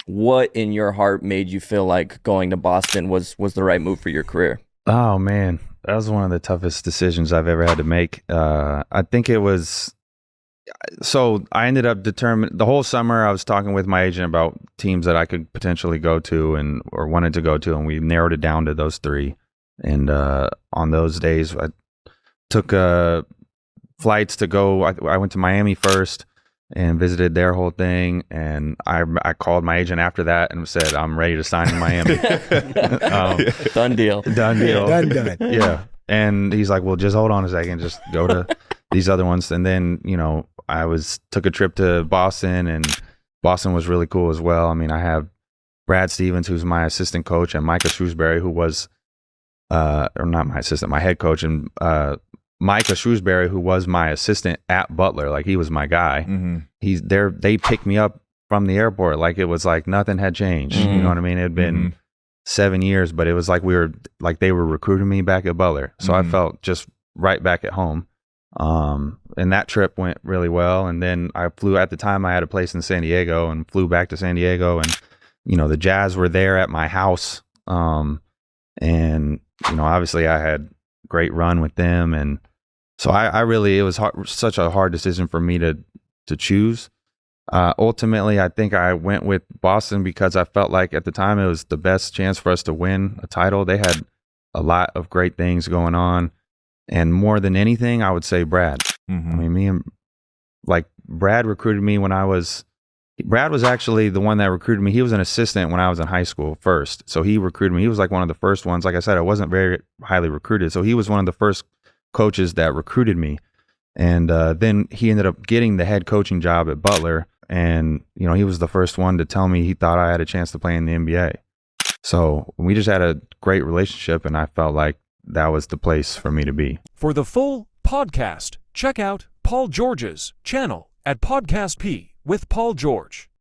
what in your heart made you feel like going to Boston was the right move for your career? Oh man, that was one of the toughest decisions I've ever had to make. I think it was. So I ended up determined the whole summer. I was talking with my agent about teams that I could potentially go to or wanted to go to, and we narrowed it down to those three. And on those days, I took flights to go. I went to Miami first and visited their whole thing. And I called my agent after that and said, I'm ready to sign in Miami. Done deal. Done deal. Done. Yeah. And he's like, well, just hold on a second. Just go to these other ones. And then, I took a trip to Boston, and Boston was really cool as well. I mean, I have Brad Stevens, who's my assistant coach, and Micah Shrewsbury, who was, or not my assistant, my head coach, and Micah Shrewsbury, who was my assistant at Butler. Like, he was my guy. Mm-hmm. He's there. They picked me up from the airport. Like, it was like nothing had changed. Mm-hmm. You know what I mean? It had been 7 years, but it was like they were recruiting me back at Butler. So I felt just right back at home. And that trip went really well. And then I at the time I had a place in San Diego and flew back to San Diego, and, the Jazz were there at my house. And, obviously I had a great run with them. And so it was such a hard decision for me to choose. Ultimately, I think I went with Boston because I felt like at the time it was the best chance for us to win a title. They had a lot of great things going on. And more than anything, I would say Brad. Mm-hmm. I mean, Brad recruited me Brad was actually the one that recruited me. He was an assistant when I was in high school first. So he recruited me. He was like one of the first ones. Like I said, I wasn't very highly recruited. So he was one of the first coaches that recruited me. And then he ended up getting the head coaching job at Butler. And, he was the first one to tell me he thought I had a chance to play in the NBA. So we just had a great relationship, and I felt like that was the place for me to be. For the full podcast, check out Paul George's channel at PodcastP with Paul George.